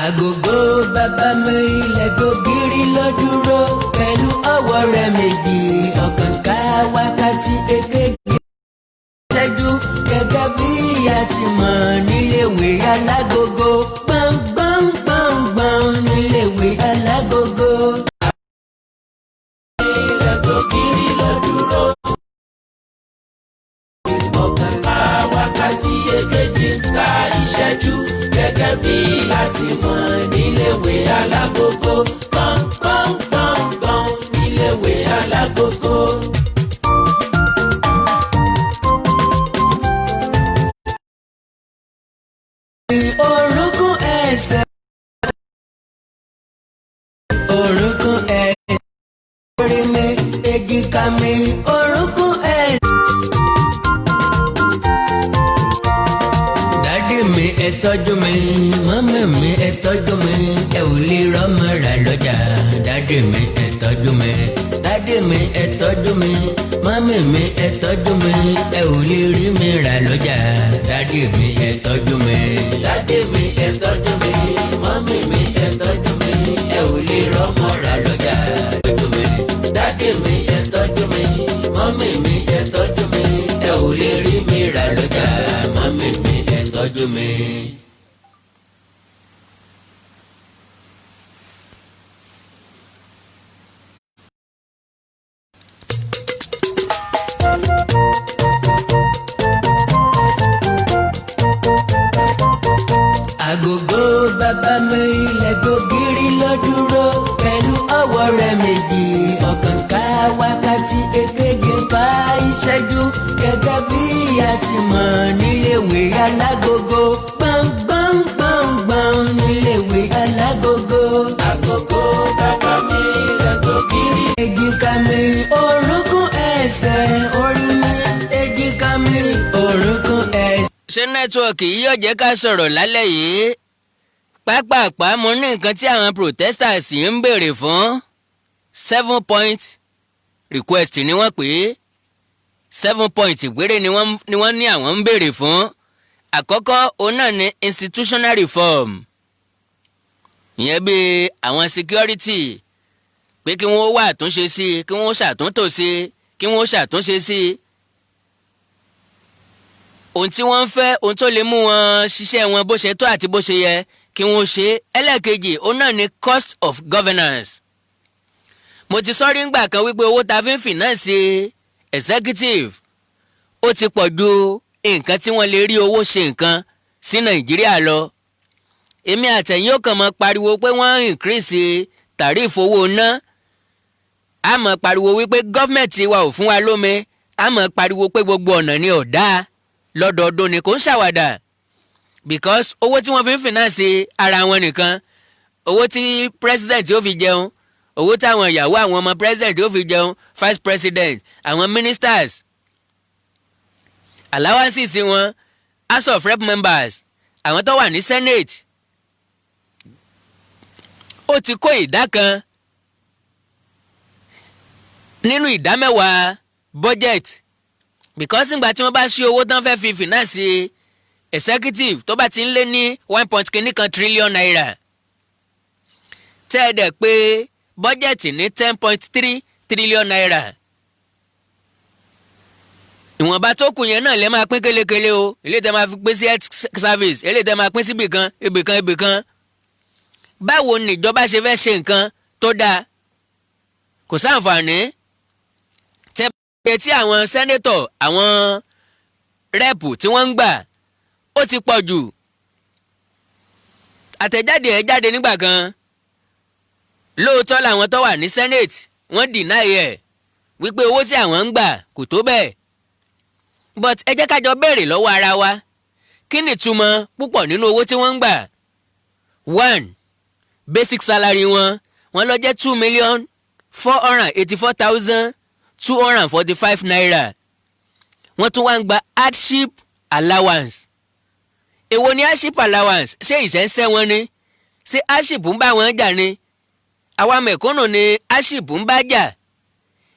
Àgògó bàbá mi ilẹ̀kùn gírí ló dúró pẹ̀lú ọwọ́ rẹ̀ méjì ọ̀kàn ká wákàtí èkejì ṣẹ́jú gẹ́gẹ́ bí a ti mọ̀ níléèwé alágogo gbọ̀ngbọ̀ngbọ̀ngbọ̀n níléèwé alágogo. Ilẹ̀kùn gírí ló dúró ọ̀kàn ká wákàtí èkejì ká ìṣẹ́jú gẹ́gẹ́ bí a ti mọ̀ níléèwé alágogo gbọ̀ngbọ̀ngbọ̀ngbọ̀n níléèwé alágogo. Orúnkún ẹsẹ̀ orúnkún ẹsẹ̀ orí mi èjìká mi orúnkún ẹsẹ̀. Dádì mi ẹ tọ́jú mi mọ́mí mi ẹ tọ́jú mi ẹ ò lè rọ́mọ rà lọ́jà. Dádì mi ẹ tọ́jú mi dádì mi ẹ tọ́jú mi mọ́mí mi ẹ tọ́jú mi ẹ ò lè rí mi rà lọ́jà. Dádì mi ẹ tọ́jú mi dádì mi ẹ tọ́jú mi mọ́mí mi ẹ tọ́jú mi ẹ ò lè rọ́mọ rà lọ́jà. Tọ́jú mi dádì mi ẹ tọ́jú mi mọ́mí mi ẹ tọ́jú mi ẹ ò lè rí mi rà lọ́jà. Mọ́mí mi ẹ tọ́jú mi. Àgògó bàbá mi ilẹ̀kùn gírí ló dúró pẹ̀lú ọwọ́ rẹ̀ méjì ọ̀kàn ká wákàtí èkejì ká ìṣẹ́jú gẹ́gẹ́ bí a ti mọ̀ níléèwé alágogo gbọ̀ngbọ̀ngbọ̀ngbọ̀n níléèwé alágogo. Àgògó bàbá mi ilẹ̀kùn gírí èjìká mi orúnkún ẹsẹ̀ orí mi èjìká mi orúnkún ẹsẹ̀. Ṣé nẹ́tíwọ̀kì yìí yóò jẹ́ ká sọ̀rọ̀ lálẹ́ yìí? Pápápá mo ní nǹkan tí àwọn protesters yìí ń béèrè fún 7-point request ni wọ́n pè é 7-point ìgbérè ni wọ́n ní àwọn ń béèrè fún. Àkọ́kọ́ òun náà ni institutional reform, ìyẹn bí àwọn security pé kí wọ́n wá àtúnṣe sí i, kí wọ́n ṣàtúntò sí i, kí wọ́n ṣàtúnṣe sí i. Ohun tí wọ́n ń fẹ́ ohun tó lè mú wọn ṣiṣẹ́ wọn bó ṣe tó àti bó ṣe yẹ kí wọ́n ṣe. Ẹlẹ́ẹ̀kejì òun náà ni cost of governance. Mo ti sọ rí ńgbà kan wípé owó ta fi ń finance executive ó ti pọ̀ ju nǹkan tí wọ́n lè rí owó ṣe nǹkan sí Nàìjíríà lọ. Èmi àtẹ̀yìn ó kàn mọ́ pariwo pé wọ́n increase tàrífù owó ná. A mọ̀ pariwo wípé gọ́fẹ̀mẹ̀ntì wa ò fún wa lómi. A mọ̀ pariwo pé gbogbo ọ̀nà ni ọ̀dá lọ́dọọdún ni kò ń ṣàwàdà, because owó tí wọ́n fi ń finance ara wọn nìkan, owó tí president yóò fi jẹun, owó táwọn ìyàwó àwọn ọmọ president yóò fi jẹun, vice president, àwọn ministers, allowances wọn, house of rep members, àwọn tó wà ní senate, ó ti kó ìdá kan nínú ìdá mẹ́wàá budget. Because ngbà tí wọ́n bá ṣí owó tán fẹ́ fi finance executive tó bá ti ń lé ní 1.1 trillion naira, tẹ́ ẹ dẹ̀ pé bọ́jẹ̀tì ní 10.3 trillion naira. Ìwọ̀nba tó kù yẹn náà lè máa pín kélekèle o, ilé tẹ́ máa fi pín sí health service, ilé tẹ́ máa pín sí ibìkan. Báwo ni ìjọba ṣe fẹ́ ṣe nǹkan tó dáa? Kò sáǹfààní. Tí àwọn sẹ́nétọ̀ àwọn rẹ́pù tí wọ́n ń gbà ó ti pọ̀ jù. Àtẹ̀jáde ẹ̀ jáde nígbà kan, lóòótọ́ làwọn tó wà ní senate wọ́n deny ẹ̀ wípé owó tí àwọn ń gbà kò tó bẹ́ẹ̀. But ẹ jẹ́ ká jọ béèrè lọ́wọ́ ara wa, kí ni ìtumọ̀ púpọ̀ nínú owó tí wọ́n ń gbà? 1. Basic salary wọn lọ jẹ́ 2,484,245 naira. Wọ́n tún wá ń gba hardship allowance. Èwo ni hardship allowance? Ṣé ìṣẹ́ńṣẹ́ wọn ni? Ṣé hardship ń bá wọn jà ni? Àwa mẹ̀kúnnù ni hardship ń bá jà.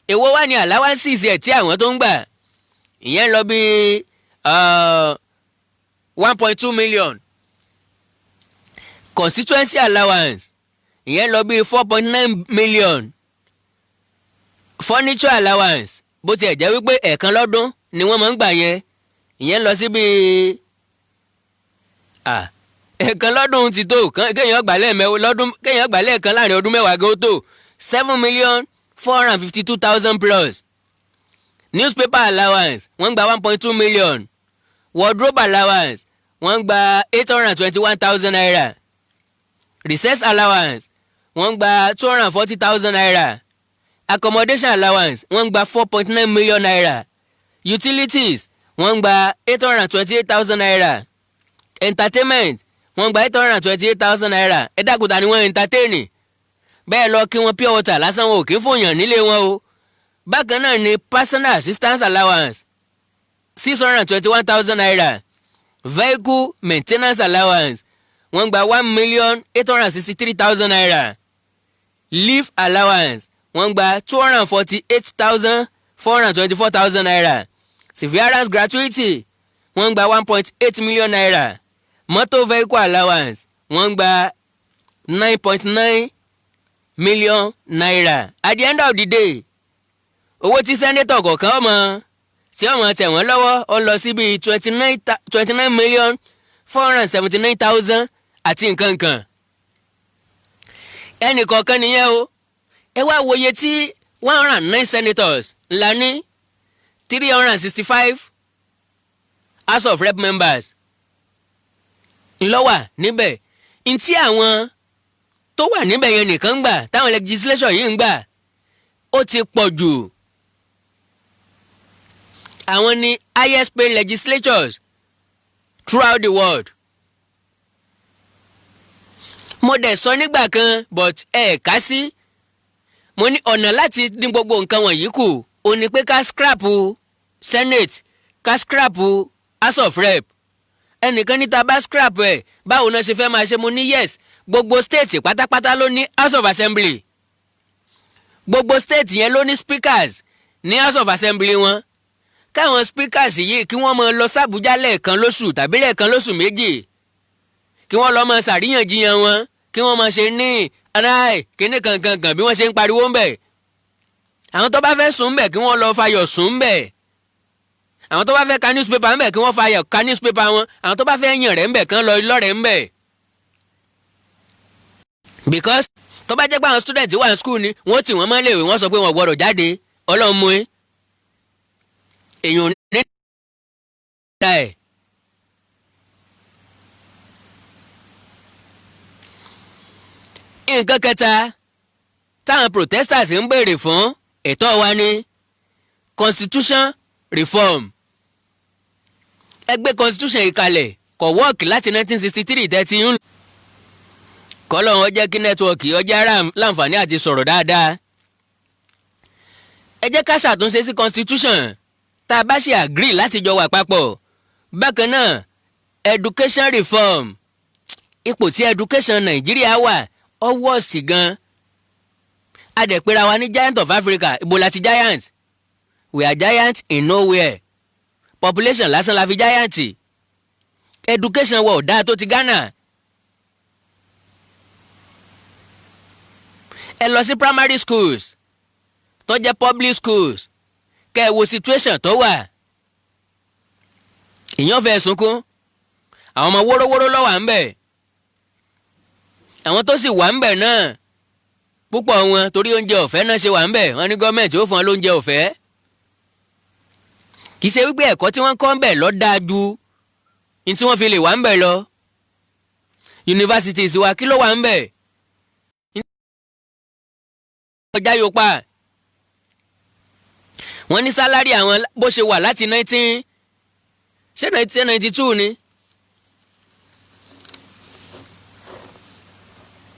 Èwo wá ní allowances ẹ̀ tí àwọn tó ń gbà? Ìyẹn lọ bí 1.2 million. constituency allowance ìyẹn lọ bí 4.9 million. Furniture allowance bó tiẹ̀ jẹ́ wípé ẹ̀ẹ̀kan lọ́dún ni wọ́n máa ń gbà yẹn ìyẹn lọ sí bíi ẹ̀ẹ̀kan lọ́dún ti tó kéèyàn gbà lẹ́ẹ̀mẹ́wọ́ lọ́dún kéèyàn gbà lẹ́ẹ̀kan láàrin ọdún mẹ́wàá gan ó tó 7,452,000 plus. Newspaper allowance wọ́n gba 1.2 million. Wardrobe allowance wọ́n gba 821,000 naira. Recess allowance wọ́n gba 240,000 naira. Accommodation allowance wọ́n gba 4.9 million naira. Utilities wọ́n gba 828,000 naira. Entertainment wọ́n gba 828,000 naira. ẹ dákúta ni wọ́n entertain bẹ́ẹ̀ lọ kí wọ́n pure water lásán wọn ò kí ń fòyàn nílé wọn o. Bákan náà ni personal assistance allowance 621,000 naira. Vehicle maintenance allowance wọ́n gba 1,863,000 naira. Leave allowance wọ́n gba 248,424,000 naira. Severance gratuity wọ́n gba 1.8 million naira. Motor vehicle allowance wọ́n gba 9.9 million naira. At the end of the day owó tí sẹ́nétọ̀ kọ̀ọ̀kan ọmọ tí ọmọ tẹ̀ wọ́n lọ́wọ́ ó lọ sí bíi 29,479,000 àti nǹkan kan. ẹnì kọ̀ọ̀kan nìyẹn o. ẹ wá wòye tí 109 senators ńlá ní 365 House of Rep members ńlọ́wà níbẹ̀. ntí àwọn tó wà níbẹ̀ yẹn nìkan ń gbà táwọn legislation yìí ń gbà ó ti pọ̀ jù. Àwọn ni highest paid legislatures throughout the world. Mo dẹ̀ sọ nígbà kan but ká sí. Mo ní ọ̀nà láti dín gbogbo nǹkan wọ̀nyí kù ó ní pé ká scrap Senate ká scrap House of Rep. Ẹnìkan níta bá scrap ẹ̀ báwo náà ṣe fẹ́ máa ṣe. Mo ní yes gbogbo state pátápátá ló ní House of Assembly. Gbogbo state yẹn ló ní speakers ní House of Assembly wọn. Káwọn speakers yìí kí wọ́n máa lọ sàbújá lẹ́ẹ̀kan lóṣù tàbí lẹ́ẹ̀kan lóṣù méjì kí wọ́n lọ máa ṣàríyànjiyàn wọn kí wọ́n máa ṣe ní anáì kíní kankan bí wọ́n ṣe ń pariwo ń bẹ̀. Àwọn tó bá fẹ́ sùn ń bẹ̀ kí wọ́n lọ fayọ̀ sùn ń bẹ̀. Àwọn tó bá fẹ́ ka newspaper ń bẹ̀ kí wọ́n fayọ̀ ka newspaper wọn. Àwọn tó bá fẹ́ yàn rẹ̀ ń bẹ̀ kán lọ lọ́rẹ̀ ń bẹ̀. Because tó bá jẹ́ pé àwọn student wà ní school ni wọ́n tì wọ́n mọ́lẹ̀ wọ́n sọ pé wọ́n gbọ́dọ̀ jáde Ọlọ́run mú ẹ. Èèyàn ní ìta ẹ̀. Nǹkan kẹta táwọn protesters ń béèrè fún ẹ̀tọ́ wa ní constitution reform. Ẹgbẹ́ constitution yìí kalẹ̀ kò wọ́ọ̀kì láti 1963 tẹ́tí ń. Kọ́lọ́hún jẹ́ kí nẹ́tíwọ́ọ̀kì ọjà láǹfààní àti sọ̀rọ̀ dáadáa. Ẹ jẹ́ ká ṣàtúnṣe sí constitution tá a bá ṣe agree láti jọ wà papọ̀. Bákan náà education reform. Ipò tí education Nàìjíríà wà ọwọ́ sí gan. A dẹ̀ pera wa ní giant of Africa. Ibo la ti giant? We are giant in nowhere. Population lásán la fi giant. Education wa ò dáa tó ti Ghana. Ẹ lọ sí primary schools tó jẹ́ public schools kẹ́ ẹ wo situation tó wà. Èèyàn fẹ́ sunkún. Àwọn ọmọ wórówóró ló wà ń bẹ̀. Àwọn tó sì wà ń bẹ̀ náà púpọ̀ wọn torí oúnjẹ ọ̀fẹ́ náà ṣe wà ń bẹ̀. Wọ́n ní gọ́ọ̀mẹ̀ntì ó fún wọn lóúnjẹ ọ̀fẹ́. Kì í ṣe wípé ẹ̀kọ́ tí wọ́n kọ́ ń bẹ̀ lọ dáa ju ní tí wọ́n fi lè wà ń bẹ̀ lọ. Universities wa kí ló wà ń bẹ̀? Ọjà yóò pa. Wọ́n ní sálárì àwọn bó ṣe wà láti 1992 ni.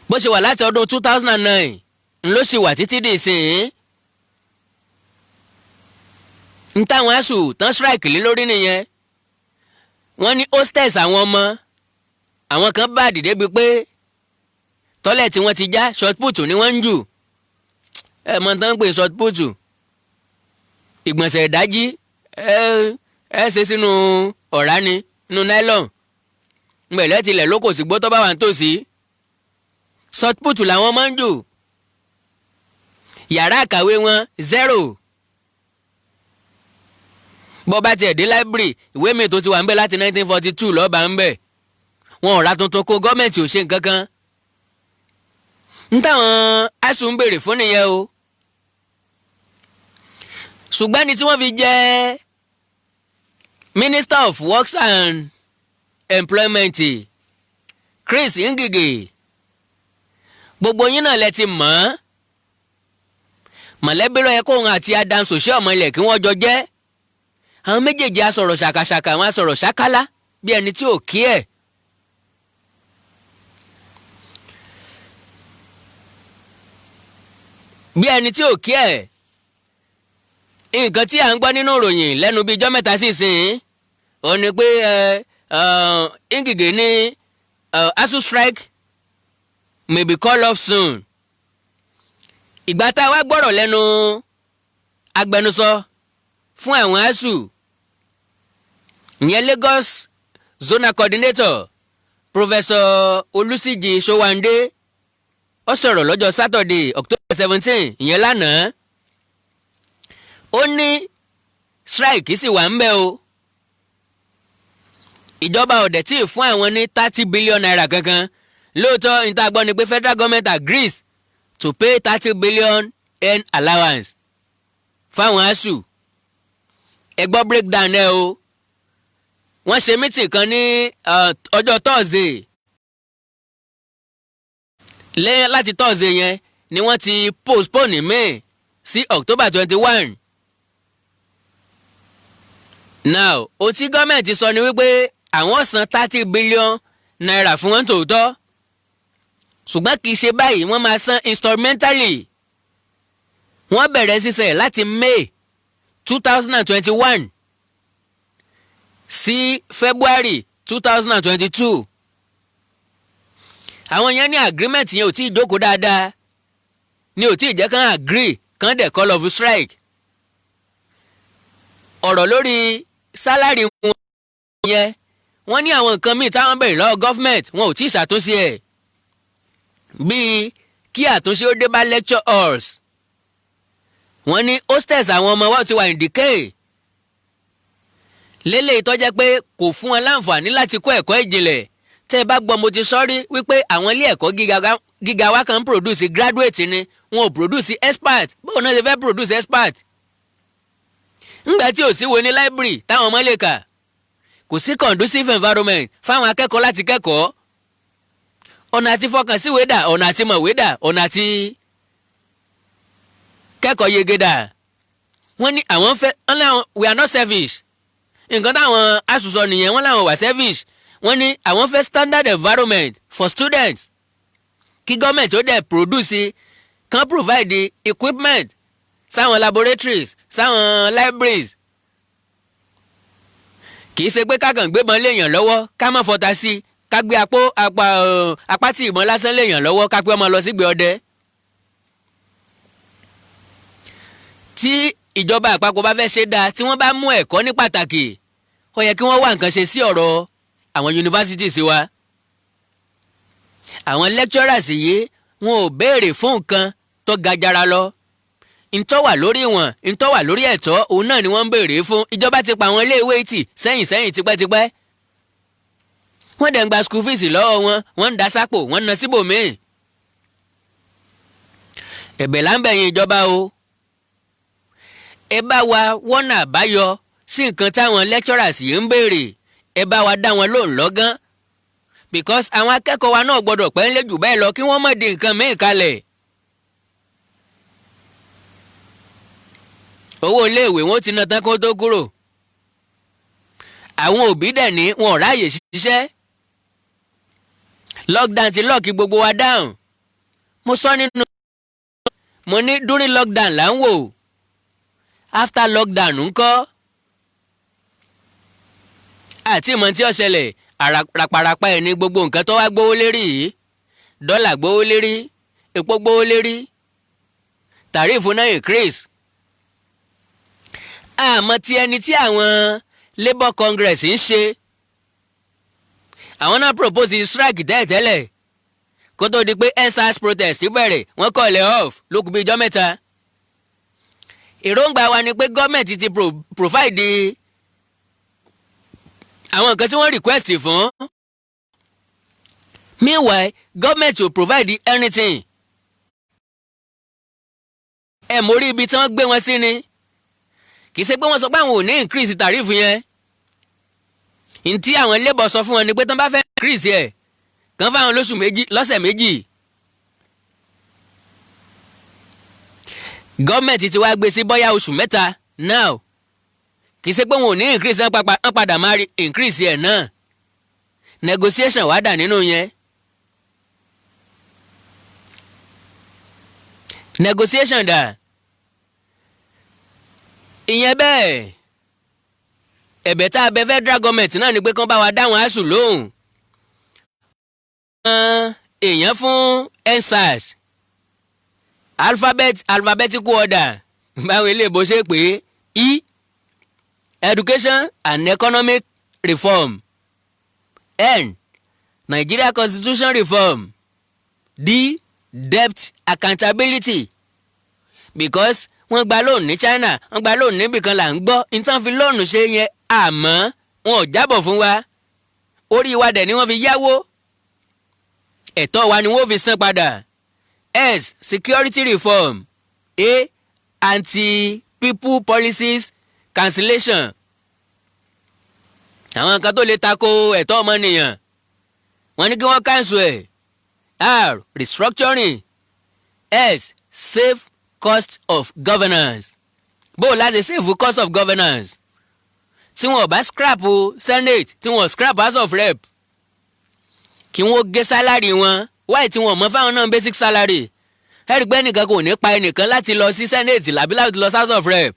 Bó ṣe wà láti ọdún 2009 ló ṣe wà títí di ìsìn. N táwọn ASUU tán strike lé lórí nìyẹn. Wọ́n ní hostels àwọn ọmọ àwọn kan bá dìde bíi pé tọ́lẹ̀tì wọn ti já short put ni wọ́n ń jù. Ẹ mọ̀ tán pé short put ìgbọ̀nsẹ̀ ìdájí ẹ ṣe sínú ọ̀rá ni nínú nylon. Ngbẹ̀lẹ́ tilẹ̀ lóko sí gbọ́ tó bá wà nítòsí shotput làwọn máa ń jù yàrá àkàwé wọn 0 bọ́ bá tiẹ̀ dé library ìwé mi tó ti wà ń bẹ̀ láti 1942 lọ́ba ń bẹ̀ wọn ò ra tuntun kó gọ́ọ̀mẹ̀ntì ò ṣe nǹkan kan ń táwọn ASUU ń béèrè fún nìyẹn o ṣùgbọ́n ní tí wọ́n fi jẹ́ Minister of Works and Employment Chris Ngige gbogbo yín náà lẹ ti mọ̀ ọ́ mọ̀lẹ́bí ló yẹ kó òun àti Adams Oshiomhole kí wọ́n jọ jẹ́ àwọn méjèèjì á sọ̀rọ̀ ṣàkàṣàkà wọn á sọ̀rọ̀ ṣákálá bí ẹni tí ò kí ẹ̀. bí ẹni tí ò kí ẹ̀ nǹkan tí à ń gbọ́ nínú ìròyìn lẹ́nu bíi ijọ́ mẹ́ta sí ìsìn ó ní pé Ngige ní ASUU strike may be called off soon. ìgbà tá a wá gbọ́rọ̀ lẹ́nu agbẹnusọ fún àwọn ASUU ìyẹn Lagos zonal coordinator Professor Olusiji Sowande ó sọ̀rọ̀ lọ́jọ́ Saturday October 17 ìyẹn lánàá ó ní strike sì wà ń bẹ̀ o ìjọba ọ̀dẹ̀ tí ì fún àwọn ní 30 billion naira kankan lóòótọ́ níta gbọ́ ni pé federal government agrees to pay 30 billion in allowance fáwọn ASUU ẹ gbọ́ breakdown ẹ o wọ́n ṣe meeting kan ní ọjọ́ Thursday lẹ́yìn láti Thursday yẹn ni wọ́n ti postpone May sí October 21. now ohun tí gọ́ọ̀mẹ̀ntì sọ ni wípé àwọn san 30 billion naira fún wọn tòótọ́ ṣùgbọ́n kì í ṣe báyìí wọ́n máa san instrumentally wọ́n bẹ̀rẹ̀ sísẹ̀ láti May 2021 sí February 2022 àwọn yẹn ní agreement yẹn ò tí ì jókòó dáadáa ni ò tí ì jẹ́ kán agree kán dẹ̀ call of strike ọ̀rọ̀ lórí sálárì wọn yẹn wọ́n ní àwọn nǹkan míì táwọn bẹ̀rẹ̀ lọ́wọ́ government wọn ò tí ì ṣàtúnṣe ẹ̀ bíi kí àtúnṣe ó dé bá lecture halls wọ́n ní hostels àwọn ọmọ wa ti wà in decay lélẹ́yìí tó jẹ́ pé kò fún wọn láǹfààní láti kọ́ ẹ̀kọ́ ìjìnlẹ̀ tẹ́ ẹ bá gbọ́ mo ti sọ́rí wípé àwọn ilé ẹ̀kọ́ gíga wa kan ń produce graduate ni wọn ò produce expert báwo náà ṣe fẹ́ produce expert ńgbà tí ò sí wo ní library táwọn ọmọ lè kà kò sí conducive environment fáwọn akẹ́kọ̀ọ́ láti kẹ́kọ̀ọ́ ọ̀nà àti fọkàn sí wédà ọ̀nà àti mọ̀ wédà ọ̀nà àti kẹ́kọ̀ọ́ yegeda wọ́n ní àwọn fẹ́ we are not selfish nǹkan táwọn ASUU sọ nìyẹn wọ́n láwọn wà selfish wọ́n ní àwọn fẹ́ standard environment for students kí gọ́ọ̀mẹ̀ntì ó dẹ̀ produce kan provide equipment sáwọn laboratories sáwọn libraries kì í ṣe pé kákan gbébọn léèyàn lọ́wọ́ ká má fọta sí i ká gbé apá tí ìbọn lásán léèyàn lọ́wọ́ ká pé ọmọ lọ sígbè ọdẹ. tí ìjọba àpapọ̀ bá fẹ́ ṣe dáa tí wọ́n bá mú ẹ̀kọ́ ní pàtàkì ó yẹ kí wọ́n wá nǹkan ṣe sí ọ̀rọ̀ àwọn universities wa. àwọn lecturers yìí wọn ò béèrè fún nǹkan tó ga jara lọ ntọ́ wà lórí wọn ntọ́ wà lórí ẹ̀tọ́ òun náà ni wọ́n ń béèrè fún ìjọba ti pa àwọn iléèwé tì sẹ́yìn tipẹ́tipẹ́ wọ́n dẹ̀ ń gba school fees lọ́wọ́ wọn wọ́n ń da sápò wọ́n ń na síbòmíì ẹ̀bẹ̀ là ń bẹ̀yìn ìjọba o ẹ bá wa wọ́nà àbáyọ sí nǹkan táwọn lecturers yìí ń béèrè ẹ bá wa dá wọn lóhùn lọ́gán because àwọn akẹ́kọ̀ọ́ wa náà gbọ́dọ̀ pẹ́ ń lé jù bẹ́ẹ̀ lọ kí wọ́n má di nǹkan míì kalẹ̀. owó iléèwé wọn ti ná tán kó tó kúrò àwọn òbí dẹ̀ ní wọn ò ráàyè ṣiṣẹ́ lockdown ti lọ́ọ̀kì gbogbo wa down mo sọ nínú mo ní during lockdown là ń wò after lockdown ńkọ́ àti ìmọ̀ tí ó ṣẹlẹ̀ àràpàràpà ẹ̀ ní gbogbo nǹkan tó wá gbówó lérí yìí dọ́là gbówó lérí epo gbówó lérí tàríìfù náà increase àmọ́ tí ẹni tí àwọn Labour Congress ń ṣe àwọn náà propose strike tẹ́lẹ̀ kó tó di pé EndSARS protest bẹ̀rẹ̀ wọ́n call it off ló kù bí ijọ́ mẹ́ta. èròǹgbà wa ni pé gọ́ọ̀mẹ̀ntì ti provide àwọn nǹkan tí wọ́n request fún. Meanwhile, government will provide anything. ẹ mórí ibi tí wọ́n gbé wọn sí ni kì í ṣe pé wọ́n sọ pé àwọn ò ní increase tariff yẹn. ntí àwọn labour sọ fún wọn ni pé tí wọ́n bá fẹ́ increase ẹ̀ kàn fáwọn lọ́sẹ̀ méjì. gọ́ọ̀mẹ̀ntì ti wá gbé sí bóyá oṣù mẹ́ta now kì í ṣe pé wọn ò ní increase wọn padà máa increase ẹ̀ náà. Negotiation wá dà nínú yẹn. Negotiation dà. ìyẹn bẹ́ẹ̀ ẹ̀bẹ̀ tá a bẹ̀ federal government náà ni pé kán bá wa dáhùn ASUU lóhùn. èèyàn fún EndSARS alphabetical order báwo ilé ìbò ṣe pé education and economic reform, N Nigeria constitution reform, D debt accountability because wọ́n gba loan ní China wọ́n gba loan níbìkan là ń gbọ́ nítorí fi loan ṣe yẹn àmọ́ wọn ò jábọ̀ fún wa orí wa dẹ̀ ni wọ́n fi yáwó ẹ̀tọ́ wa ni wọ́n fi san padà. S security reform, A anti-people policies cancellation àwọn nǹkan tó lè tako ẹ̀tọ́ ọmọnìyàn wọ́n ní kí wọ́n cancel ẹ̀. R restructuring, S save cost of governance. bó o láti save cost of governance tí wọn ò bá scrap Senate tí wọn ò scrap House of Rep kí wọ́n gé sálárì wọn wáyé tí wọn mọ fáwọn náà basic salary ẹ̀rígbẹ́ nìkan kò ní pa ẹnìkan láti lọ sí Senate làbí láti lọ House of Rep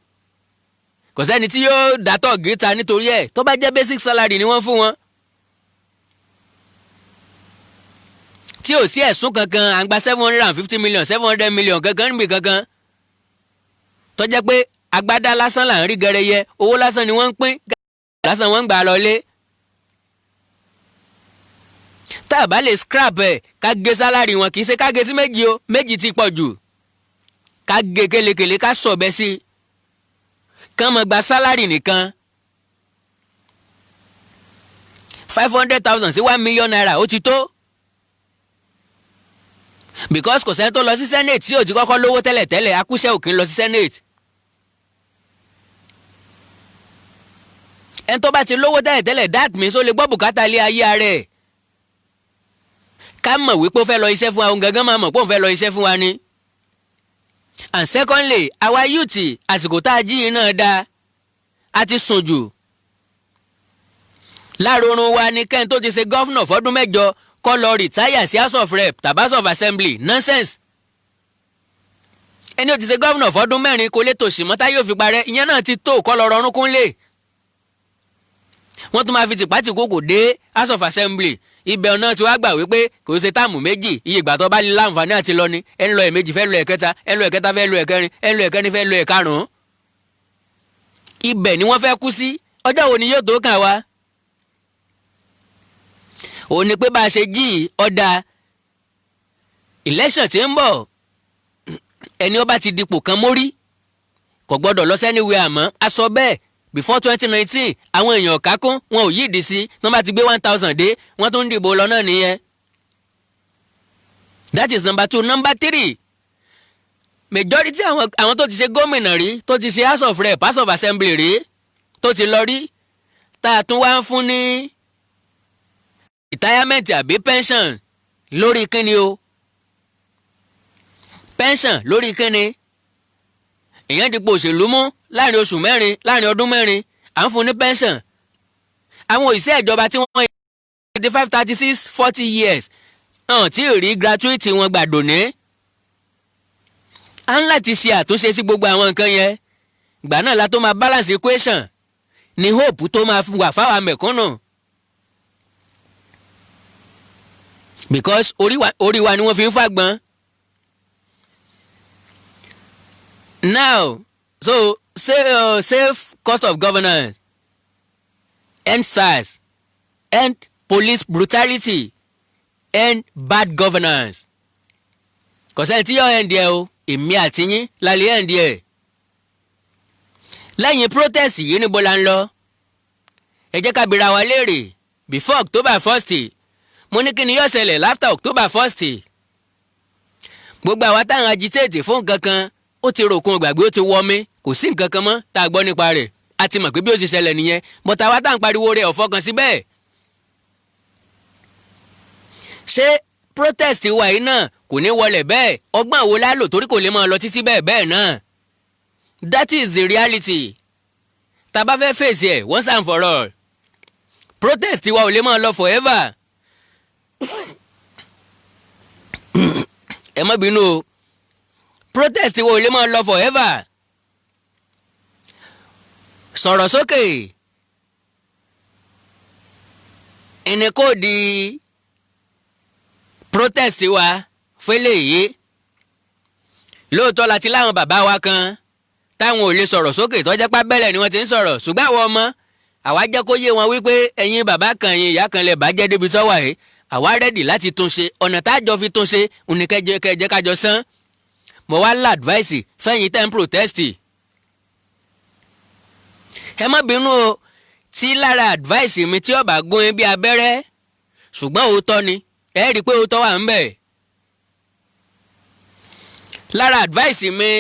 kò sẹ́ni tí yóò dátọ̀ gíta nítorí ẹ̀ tó bá jẹ́ basic salary ni wọ́n fún wọn. tí ò sí ẹ̀sùn kankan à ń gba 750 million 700 million kankan níbi kankan tó jẹ́ pé agbádá lásán là ń rí gẹrẹyẹ owó lásán ni wọ́n ń pín lásán wọ́n ń gbà lọlé. tá a bá lè scrap ẹ̀ ká gé sálárì wọn kì í ṣe ká gé sí méjì o méjì ti pọ̀ jù ká gé kelekele ká sọ̀bẹ sí i kán mọ̀ gba sálárì nìkan 500,000 sí 1 million naira ó ti tó because kò sẹ́ni tó lọ sí Senate tí ò ti kọ́kọ́ lówó tẹ́lẹ̀tẹ́lẹ̀ akúṣẹ́ òkín lọ sí Senate. ẹni tó bá ti lówó tẹ́lẹ̀tẹ́lẹ̀ that means ó lè gbọ́ bùkátà ilé ayé rẹ̀ ká mọ̀ wípé ó fẹ́ lọ iṣẹ́ fún wa òun gangan máa mọ̀ pé òun fẹ́ lọ iṣẹ́ fún wa ni. And secondly àwa youth àsìkò tá a jí yìí náà dáa a ti sùn jù láàrọ̀rùn wa ni kẹ́hìn tó ti ṣe gọ́fúnà fọ́dún mẹ́jọ kọ́ lọ rìtáyà sí House of Rep tàbí House of Assembly nonsense. ẹni ó ti ṣe gọ́fúnà fọ́dún mẹ́rin kò lè tòṣì mọ́tá yóò fi parẹ́ ìyẹn náà ti tó kọ́ lọ rọrùn kúnlé. wọ́n tún máa fi tìpátìkókò dé House of Assembly ibẹ̀ náà tí wàá gbà wípé kò ṣe táàmù méjì iye ìgbà tó bá lè láǹfààní àti lọ ni ẹni lọ ẹ̀mejì fẹ́ lọ ẹ̀kẹta ẹni lọ ẹ̀kẹta fẹ́ lọ ẹ̀kẹrin ẹni lọ ẹ̀kẹrin fẹ́ lọ ẹ̀karùn-ún. ibẹ̀ ni wọ́n fẹ́ kú sí ọjọ́ wo ni yóò tó kàn wá. òun ni pé bá a ṣe jí ọ̀dà election tí ń bọ̀ ẹni ó bá ti dipò kan mórí kò gbọ́dọ̀ lọ sẹ́niwé àmọ́ a sọ bẹ́ẹ̀ before 2019 àwọn èèyàn kákún wọn ò yíìdí sí wọ́n bá ti gbé 1000 dé wọ́n tún ń dìbò lọ náà nìyẹn. that is number 2. Number 3 majority àwọn tó ti ṣe gómìnà rí tó ti ṣe House of Rep House of Assembly rí tó ti lọ rí tá a tún wá ń fún ní retirement àbí pension lórí kíni o pension lórí kíni èèyàn dipò òṣèlú mú láàrin oṣù mẹ́rin láàrin ọdún mẹ́rin à ń fún ní pension àwọn òṣìṣẹ́ ìjọba tí wọ́n 35 36 40 years hàn tí ò rí gratuity wọn gbà dòní à ń láti ṣe àtúnṣe sí gbogbo àwọn nǹkan yẹn ìgbà náà la tó máa balance equation ní hope tó máa wà fáwọn mẹ̀kúnnù because orí wa ni wọ́n fi ń fàgbọ́n. Now so save cost of governance, end SARS, end police brutality, end bad governance. kò sẹ́ni tí yóò end ẹ̀ o èmi àti yín la lè end ẹ̀. lẹ́yìn protest yìí níbo la ń lọ? ẹ jẹ́ ká bira wa léèrè before October 1st mo ní kí ni yóò ṣẹlẹ̀ after October 1st. gbogbo àwa táwọn agitate fún nǹkan kan ó ti ròkun ìgbàgbé ó ti wọ́ mi kò sí nǹkan kan mọ́ tá a gbọ́ nípa rẹ̀ a ti mọ̀ pé bí ó ṣe ṣẹlẹ̀ nìyẹn bọ́tà àwa táwọn pariwo rẹ̀ ọ̀fọ́ kan síbẹ̀. ṣé protest wa yìí náà kò ní wọlé bẹ́ẹ̀ ọgbọ́n wo la lò torí kò lè máa lọ títí bẹ́ẹ̀ náà. that is the reality. tá a bá fẹ́ fèsì ẹ̀ once and for all. protest wa ò lè máa lọ forever. ẹ má bínú o protest wa ò lè máa lọ forever. sọ̀rọ̀ sókè ẹni kò di protest wa fẹ́lẹ̀ yìí lóòótọ́ láti láwọn bàbá wa kan táwọn ò lè sọ̀rọ̀ sókè tọ́jẹ́ pá bẹ́lẹ̀ ni wọ́n ti ń sọ̀rọ̀ ṣùgbọ́n àwọn ọmọ àwa jẹ́ kó yé wọn wípé ẹ̀yin bàbá kan ẹ̀yin ìyá kan lè bàjẹ́ débi sọ́wọ́ yìí àwa rẹ́dì láti tún ṣe ọ̀nà tájọ fi tún ṣe oníkẹ́jẹ́ kájọ sán mo wá lá advice fẹ́yìn tẹ́ ń protest. ẹ má bínú o tí lára advice mi tí ó bá gún ẹ bí abẹ́rẹ́ ṣùgbọ́n òótọ́ ni ẹ rí i pé òótọ́ wà ń bẹ̀. lára advice mi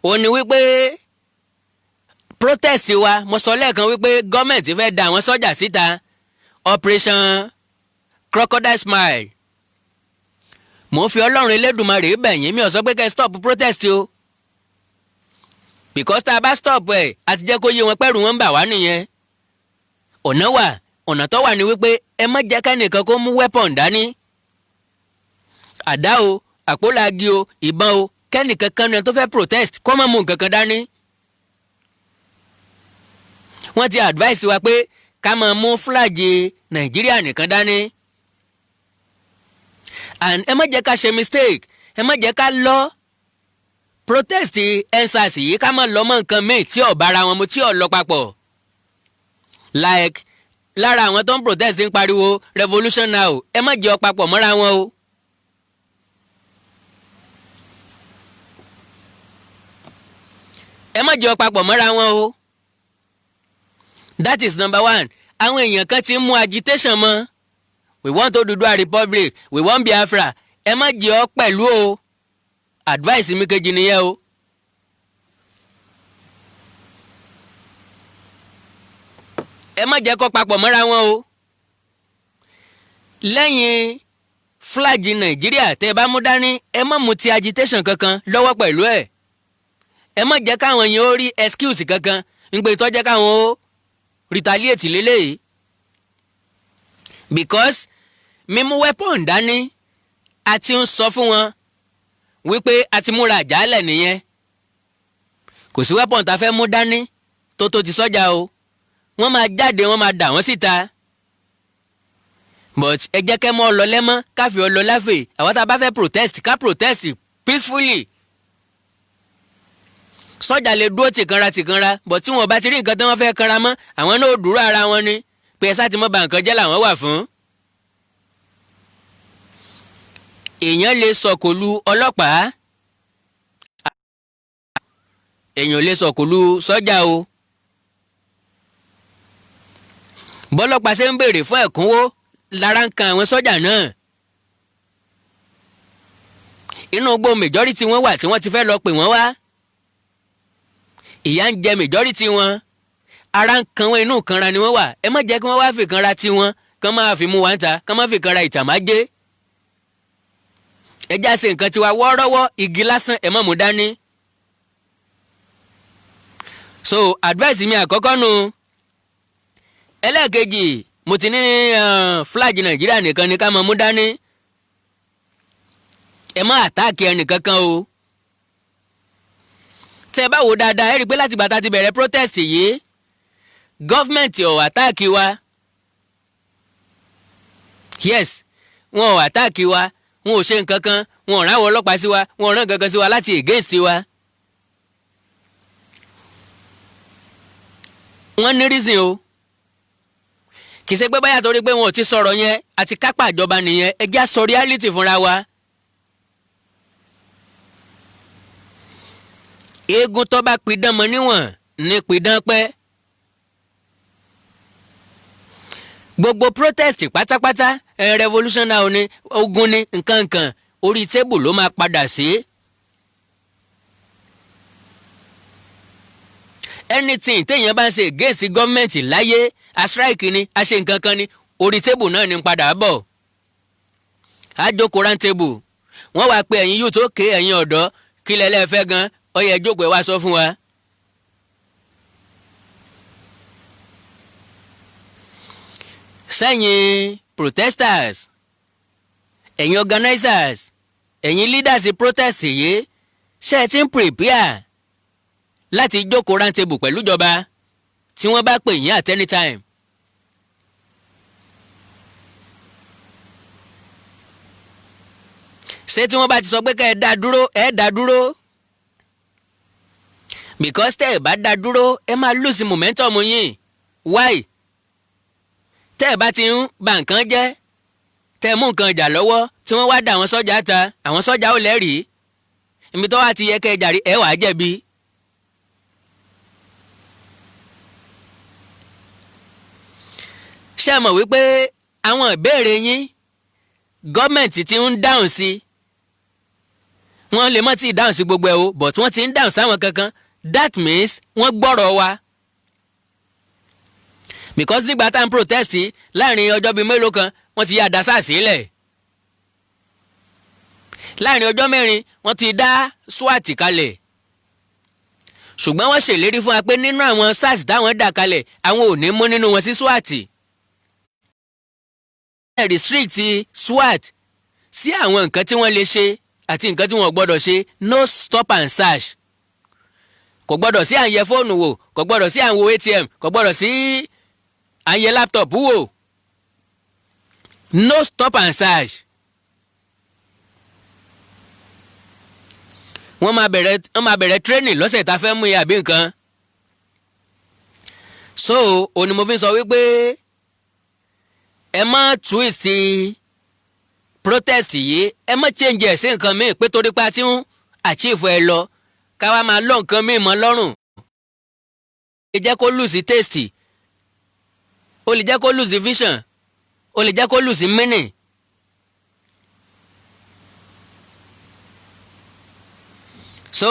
ò ní wípé protest wa mo sọ lẹ́ẹ̀kan wípé gọ́ọ̀mẹ̀ntì fẹ́ da àwọn sọ́jà síta operation crocodile smile. mo ń fi ọlọ́run elédùnmarè bẹ̀yìn mi ò sọ pé kẹ́ stop protest o because tá a bá stop ẹ̀ àti jẹ́ kó yé wọn pẹ́rù wọn ń bà wá nìyẹn. ọ̀nà tó wà ní wípé ẹ má jẹ́ kẹ́nìkan kó mú weapon dání àdá o àpòlági o ìbọn o kẹ́nìkan kan náà tó fẹ́ protest kó má mú nǹkan kan dání. wọ́n ti advice wa pé ká máa mú fúlàjì nàìjíríà nìkan dání. and ẹ má jẹ́ ká ṣe mistake ẹ má jẹ́ ká lọ protest ensars yìí ká má lọ mọ́ nǹkan míì tí ò bára wọn mu tí ò lọ papọ̀. like lára àwọn tó ń protest ń pariwo revolution now ẹ má jẹ́ ọ papọ̀ mọ́ra wọn o. ẹ má jẹ́ ọ papọ̀ mọ́ra wọn o. that is number one. àwọn èèyàn kan ti ń mú agitation mọ́ we want Odùduwà republic we want Biafra ẹ má jẹ́ ọ pẹ̀lú o. advice mi kejì nìyẹn o. ẹ má jẹ́ kó papọ̀ mọ́ra wọn o. lẹ́yìn fúláàgì nàìjíríà tẹ́ ẹ bá mú dání ẹ má mú ti agitation kankan lọ́wọ́ pẹ̀lú ẹ̀. ẹ má jẹ́ káwọn yẹn ó rí excuse kankan nígbà tó jẹ́ káwọn ó retaliate lélẹ́yìí. because mímú weapon dání a ti ń sọ fún wọn wípé a ti múra àjálẹ̀ nìyẹn. kò sí weapon tá a fẹ́ mú dání tó ti sọ́jà o. wọ́n máa jáde wọ́n máa dà wọ́n síta. but ẹ jẹ́ kẹ́ mọ́ ọ lọ lẹ́mọ́ káfí ọ lọ láfè àwọn tá a bá fẹ́ protest ká protest peacefully. sọ́jà lè dúró tìkanra but tí wọ́n bá ti rí nǹkan tí wọ́n fẹ́ kanra mọ́ àwọn náà ó dúró ara wọn ni pé ẹ sá ti mọ́ ba nǹkan jẹ́ làwọn wà fún. èèyàn lè sọ̀kòlù ọlọ́pàá èèyàn lè sọ̀kòlù sọ́jà o. bọ́lọ́pàá ṣe ń béèrè fún ẹ̀kúnwó lára ń kan àwọn sọ́jà náà. inú gbogbo majority wọn wà tí wọ́n ti fẹ́ lọ pè wọ́n wá. ìyà ń jẹ majority wọn ara ń kan wọn inú kanra ni wọ́n wà ẹ má jẹ́ kí wọ́n wá fi kanra tiwọn kán máa fi mú wa ń ta kán má fi kanra ìtàmájé. ẹ já ṣe nǹkan tiwa wọ́ọ́rọ́wọ́ igi lásán ẹ má mú dání. so advice mi àkọ́kọ́ nu. ẹlẹ́ẹ̀kejì mo ti ní flag nàìjíríà nìkan ni ká máa mú dání. ẹ má àtáàkì ẹnìkankan o. tẹ́ ẹ bá wò dáadáa ẹ rí i pé láti ìgbà tá a ti bẹ̀rẹ̀ protest yìí gọ́fìmẹ̀ntì ò àtáàkì wa. yes wọn ò àtáàkì wa wọn ò ṣe nǹkan kan wọn ò rán àwọn ọlọ́pàá sí wa wọn ò rán nǹkan kan sí wa láti against wa. wọ́n ní reason o. kì í ṣe pé báyà torí pé wọn ò ti sọ̀rọ̀ yẹn àti kápá ìjọba nìyẹn, ẹ já sọ reality fúnra wa. eégún tó bá pidán mọ níwọ̀n ní pidán pẹ́. gbogbo protest pátápátá revolution náà ni ogun ni nǹkan orí tébù ló máa padà sí. anything téèyàn bá ń ṣe against gọ́ọ̀mẹ̀ntì láyé a strike ni a ṣe nǹkan kan ni orí tébù náà ni padà bọ̀. a jókòó round table wọ́n wá pé ẹ̀yin yóò tó ké ẹ̀yin ọ̀dọ́ kí lẹ́lẹ́ fẹ́ gan ó yẹ jókòó ẹ wá sọ fún wa. sẹ́yìn protesters ẹ̀yin organizers ẹ̀yin leaders protest yìí ṣé ẹ ti ń prepare láti jókòó round table pẹ̀lú ìjọba tí wọ́n bá pè yín at any time. ṣé tí wọ́n bá ti sọ pé ká ẹ dá dúró ẹ dá dúró because tẹ́ ẹ bá dá dúró ẹ máa lose momentum yín. Why? tẹ́ ẹ bá ti ń ba nǹkan jẹ́ tẹ́ ẹ mú nǹkan ìjà lọ́wọ́ tí wọ́n wá dá àwọn sọ́jà ta àwọn sọ́jà ò lẹ́rìí ibi tó wá ti yẹ kẹ́ ẹ jàre ẹ wàá jẹ̀bi. ṣé ẹ mọ̀ wípé àwọn ìbéèrè yín gọ́ọ̀mẹ̀ntì ti ń dáhùn sí wọ́n lè mọ́ tí ì dáhùn sí gbogbo ẹ̀ o but wọ́n ti ń dáhùn sáwọn kankan that means wọ́n gbọ́rọ̀ wa. because nígbà tá à ń protest láàrin ọjọ́ bíi mélòó kan wọ́n ti yá dasá sílẹ̀ láàrin ọjọ́ mẹ́rin wọ́n ti dá SWAT kalẹ̀ ṣùgbọ́n wọ́n ṣèlérí fún wa pé nínú àwọn SARS táwọn dá kalẹ̀ àwọn ò ní mú nínú wọn sí SWAT. restrict SWAT sí àwọn nǹkan tí wọ́n lè ṣe àti nǹkan tí wọ́n gbọ́dọ̀ ṣe no stop and search. kò gbọ́dọ̀ sí à ń yẹ fóònù wò kò gbọ́dọ̀ sí à ń wo ATM kò gbọ́dọ̀ sí à ń yẹ laptop wò no stop and search. wọ́n máa bẹ̀rẹ̀ training lọ́sẹ̀ tá a fẹ́ mú yẹ àbí nǹkan. so òní mo fi sọ wípé ẹ má twist protest yìí ẹ má change ẹ̀ sí nǹkan míì pé torí pé a ti ń achieve ẹ lọ ká wá máa lọ nǹkan míì mọ́ lọ́rùn. ó lè jẹ́ kó lose taste ó lè jẹ́ kó lose vision ó lè jẹ́ kó lose meaning. so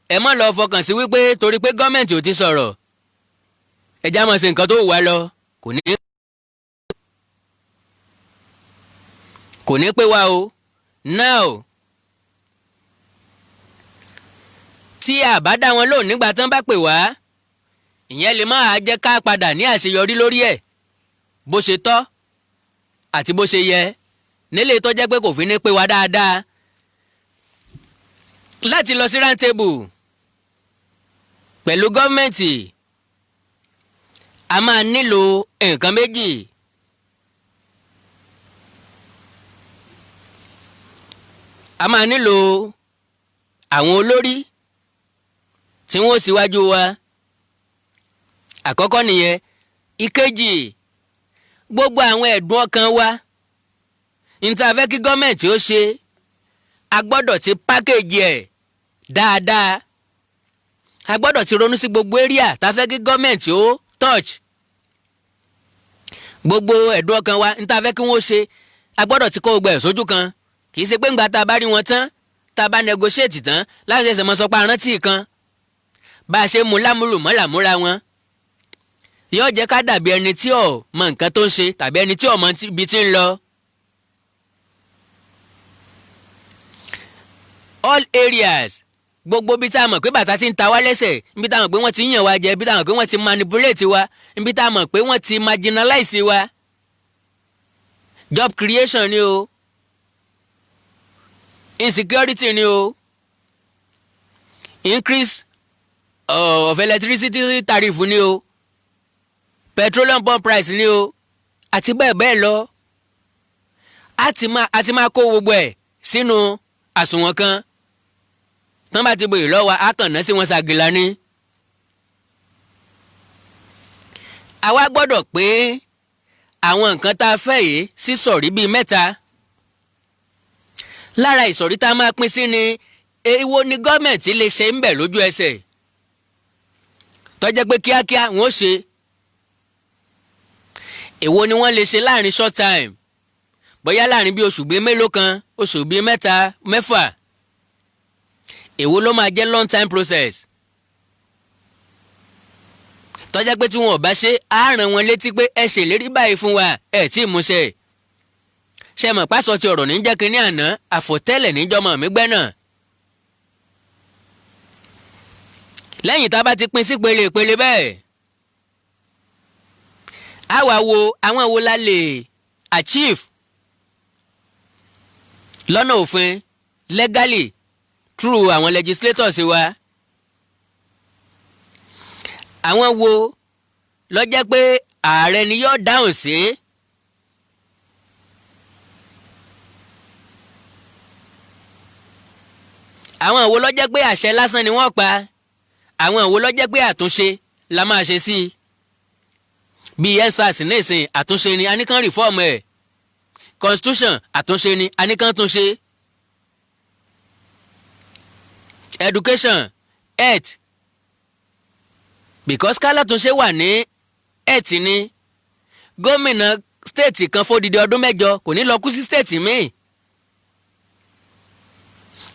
ẹ má lọ fọkàn sí wípé torí pé gọ́ọ̀mẹ̀ntì ò ti sọ̀rọ̀ ẹ já máa ṣe nǹkan tó wù wá lọ kò ní pé wá o. now tí a bá dá wọn lóhùn nígbà tán bá pè wá ìyẹn lè máa jẹ́ ká padà ní àṣeyọrí lórí ẹ̀ bó ṣe tọ́ àti bó ṣe yẹ nílé tó jẹ́ pé kò fi ní pé wá dáadáa. láti lọ sí round table pẹ̀lú gọ́ọ̀mẹ̀ntì a máa nílò nǹkan méjì. a máa nílò àwọn olórí tí wọ́n síwájú wa àkọ́kọ́ nìyẹn. ìkejì gbogbo àwọn ẹ̀dùn ọkàn wa níta fẹ́ kí gọ́ọ̀mẹ̀ntì ó ṣe a gbọ́dọ̀ ti pákéjì ẹ̀ dáadáa a gbọ́dọ̀ ti ronú sí gbogbo area tá a fẹ́ kí gọ́ọ̀mẹ̀ntì ó touch gbogbo ẹ̀dùn ọkàn wa níta fẹ́ kí wọ́n ṣe a gbọ́dọ̀ ti kó gbogbo ẹ̀ sójú kan kì í ṣe pé ńgbà tá a bá rí wọn tán tá a bá negotiate tán láti ṣẹ̀ṣẹ̀ mọ́ sọ pé arántí kan bá a ṣe mú lámúrù mọ́ làmúra wọn yóò jẹ́ ká dàbí ẹni tí ò mọ nǹkan tó ń ṣe tàbí ẹni tí ò mọ ibi tí ń lọ. all areas gbogbo bí tá a mọ̀ pé bàtà ti ń ta wá lẹ́sẹ̀ ibi tá a mọ̀ pé wọ́n ti ń yàn wá jẹ ibi tá a mọ̀ pé wọ́n ti manipulate wa ibi tá a mọ̀ pé wọ́n ti marginalize wa job creation ni o insecurity ni o increase of electricity tariff ni o petroleum pump price ni o àti bẹ́ẹ̀ bẹ́ẹ̀ lọ a ti máa kó gbogbo ẹ̀ sínú àsùnwọ̀n kan tán bá ti bòyè lọ́wọ́ a kàn ná sí wọn ṣàgìlà ni. àwa gbọ́dọ̀ pé àwọn nǹkan tá a fẹ́ yìí sí sọ̀rí bíi mẹ́ta. lára ìsọ̀rí tá a máa pín sí ni èwo ni gọ́ọ̀mẹ̀ntì lè ṣe ń bẹ̀ lójú ẹsẹ̀ tó jẹ́ pé kíákíá wọ́n ṣe. èwo ni wọ́n lè ṣe láàrin short time bóyá láàrin bí oṣù bíi mélòó kan oṣù bíi mẹ́ta mẹ́fà. èwo ló máa jẹ́ long time process tó jẹ́ pé tí wọn ò bá ṣe á rán wọn létí pé ẹ ṣèlérí báyìí fún wa ẹ tí ì múṣẹ. ṣe mọ̀ pásọ ti ọ̀rọ̀ ní jẹ́ kínní àná àfọ̀tẹ́lẹ̀ níjọmọ̀ mi gbẹ́ náà. lẹ́yìn tá a bá ti pín sí pele ìpele bẹ́ẹ̀ á wá wo àwọn wo la lè achieve lọ́nà òfin legally through àwọn legislators wa. àwọn wo ló jẹ́ pé ààrẹ ni yóò dáhùn sí. àwọn wo ló jẹ́ pé àṣẹ lásán ni wọ́n pa. àwọn wo ló jẹ́ pé àtúnṣe la máa ṣe sí i. bíi ensars nísìn àtúnṣe ni a ní kàn reform ẹ̀. constitution àtúnṣe ni a ní kàn túnṣe. education health because kálátúnṣe wà ní health ni gómìnà stéètì kan fódìdí ọdún 8 kò ní lọ kú sí stéètì míì.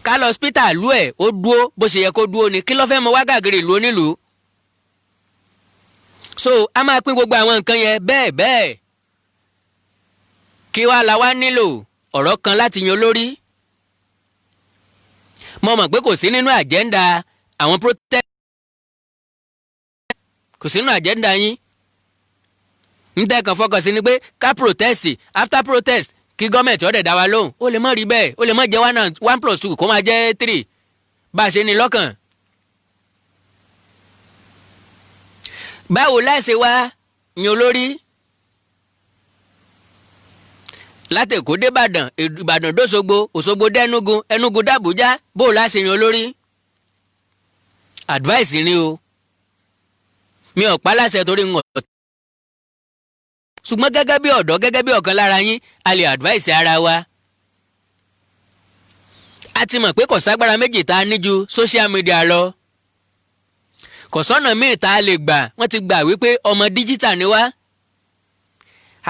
ká lọ hospital lú ẹ̀ ó dúó bó ṣe yẹ kó dúó ni kí ló fẹ́ mọ wá gàgìrì ìlú onílùú. so a máa pín gbogbo àwọn nǹkan yẹn bẹ́ẹ̀ bẹ́ẹ̀. kí wàá la wá nílò ọ̀rọ̀ kan láti yan olórí. mo mọ̀ pé kò sí nínú àjẹ́ndà àwọn protest kò sínú àjẹ́ndà yín. ń tẹ́kàn fọkàn sí ni pé ká protest after protest kí gọ́ọ̀mẹ̀ntì ọ̀dẹ̀ dá wa lóhùn ó lè má rí bẹ́ẹ̀ ó lè má jẹ́ 1+2 kó máa jẹ́ 3 bá a ṣe ní lọ́kàn. báwo láìṣe wá yan olórí látẹ̀kọ́ dé Ìbàdàn Ìbàdàn dóṣogbo Òṣogbo dẹ́nugu Ẹnugu dàbújá bó o láṣẹ yan olórí. advice ni o mi ò pa láṣẹ torí ń wọ̀. ṣùgbọ́n gẹ́gẹ́ bí ọ̀dọ́ gẹ́gẹ́ bí ọ̀kan lára yín a lè advice ara wa. a ti mọ̀ pé kò ságbára méjì tá a ní ju social media lọ. kò sọ́nà míì tá a lè gbà wọ́n ti gbà wípé ọmọ díjítà ni wá.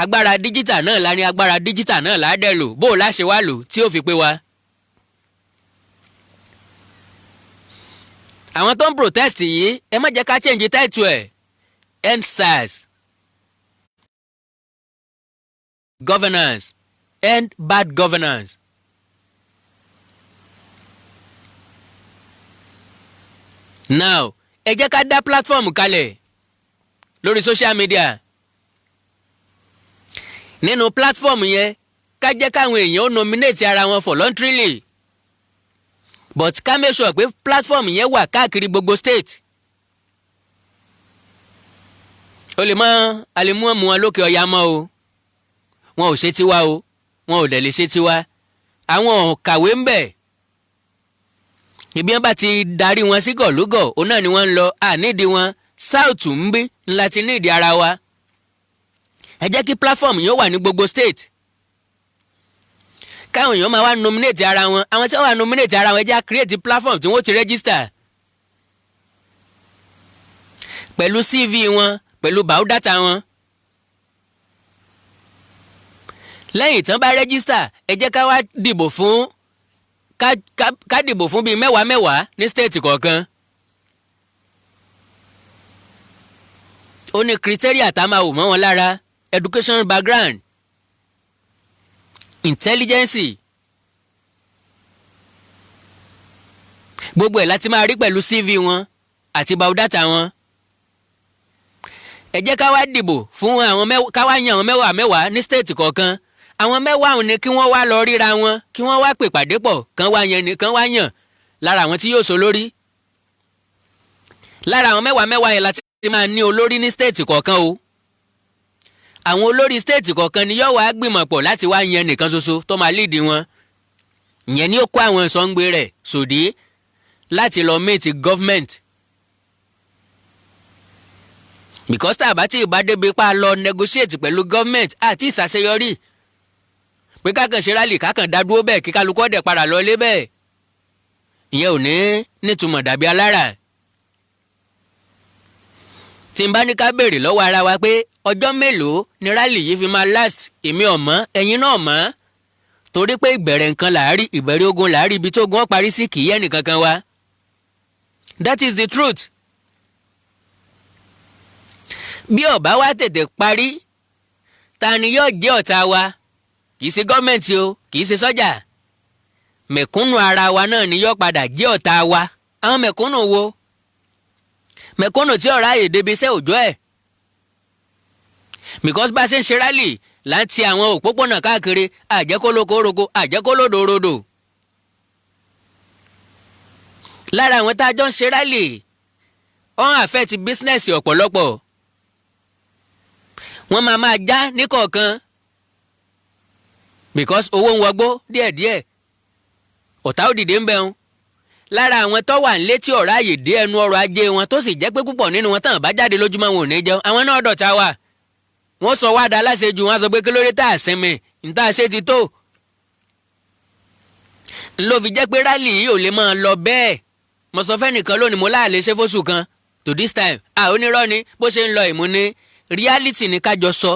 agbára díjítà náà la ní agbára díjítà náà la dẹ̀ lò bó o láṣẹ wá lò tí ó fi pé wa. àwọn tó ń protest yìí ẹ má jẹ́ ká change title ẹ̀ EndSARS governance end bad governance. now ẹ jẹ́ ká dá platform kalẹ̀ lórí social media. nínú platform yẹn ká jẹ́ káwọn èèyàn ó nominate ara wọn voluntarily but ká make sure pé platform yẹn wà káàkiri gbogbo state. ó lè mọ àlèmú ọmọ wọn lókè ọ̀yà mọ́ o wọn ò ṣe tiwa o wọn ò dẹ̀ lè ṣe tiwa àwọn ò kàwé ń bẹ̀. ibi wọn bá ti darí wọn sí gọ̀lúgọ̀ òun náà ni wọ́n ń lọ àníìdí wọn south ń bí ńlá ti níìdí ara wa. ẹ jẹ́ kí platform yóò wà ní gbogbo state. káwọn èèyàn máa wá nominate ara wọn àwọn tí wọ́n wá nominate ara wọn ẹ jẹ́ create platform tí wọ́n ti register pẹ̀lú CV wọn pẹ̀lú biodata wọn. lẹ́yìn tán bá register ẹ jẹ́ ká wá dìbò fún ká dìbò fún bíi 10 ní state kọ̀ọ̀kan. ó ní criteria tá a máa wò mọ́ wọn lára education background intelligence gbogbo ẹ̀ láti máa rí pẹ̀lú CV wọn àti biodata wọn. ẹ jẹ́ ká wá dìbò fún ká wá yan àwọn 10 ní state kọ̀ọ̀kan. àwọn 10 ni kí wọ́n wá lọ ríra wọn kí wọ́n wá pè pàdé pọ̀ kán wá yan nìkan wá yàn lára àwọn tí yóò so lórí. lára àwọn 10 yẹn láti máa ní olórí ní state kọ̀ọ̀kan o. àwọn olórí state kọ̀ọ̀kan ni yóò wá gbìmọ̀ pọ̀ láti wá yan nìkan ṣoṣo tó máa lead wọn. ìyẹn ni ó kó àwọn ìsọ̀ǹgbẹ rẹ̀ sòdí láti lọ meet government. because tá a bá tí ì bá débi pa lọ negotiate pẹ̀lú government àti ìṣàṣeyọrí pé kákan ṣe rálì kákan dá dúró bẹ́ẹ̀ kí kálukú ọ̀dẹ̀ padà lọ lé bẹ́ẹ̀ ìyẹn ò ní nítumọ̀ dàbí alára. tí n bá ní ká béèrè lọ́wọ́ ara wa pé ọjọ́ mélòó ni rálì yìí fi máa last èmi ò mọ̀ ẹ̀yin náà mọ̀ torí pé ìbẹ̀rẹ̀ nǹkan làárí ìbẹ̀rẹ̀ ogun làárí ibi tó gun ọ́ parí sí kì í yẹ́ nìkankan wa. That is the truth. bí ó bá wá tètè parí ta ni yóò jẹ́ ọ̀tá wa kì í ṣe gọ́ọ̀mẹ̀ntì o kì í ṣe sọ́jà mẹ̀kúnnù ara wa náà ni yóò padà jẹ́ ọ̀tá wa. àwọn mẹ̀kúnnù wo mẹ̀kúnnù tí ọ̀rá yè débi iṣẹ́ òjọ́ ẹ̀ because bá a ṣe ń ṣe rálì là ń ti àwọn òpópónà káàkiri àjẹkólókòrókò àjẹkólódòrodò. lára àwọn tá a jọ ń ṣe rálì wọ́n affect bísínẹ́sì ọ̀pọ̀lọpọ̀ wọ́n máa já níkọ̀ọ̀kan because owó ń wọgbó díẹ̀díẹ̀ ọ̀tá òdìdé ń bẹ̀rùn lára àwọn tó wà nílé tí ọ̀rá àyè dé ẹnu ọrọ̀ ajé wọn tó sì jẹ́ pé púpọ̀ nínú wọn tán bá jáde lójúmọ́ wọn ò ní jẹun àwọn náà dọ̀tá wa wọ́n sọ wá da láṣejù wọn sọ pé kí lóore tá a sinmi níta ṣe ti tó ló fi jẹ́ pé rálì yìí ò lè máa lọ bẹ́ẹ̀ mo sọ fẹ́nìkan lónìí mo láàlè ṣe fóṣù kan to this time onírọ́ ni bó ṣe ń lọ ìmú ni reality ni kájọ sọ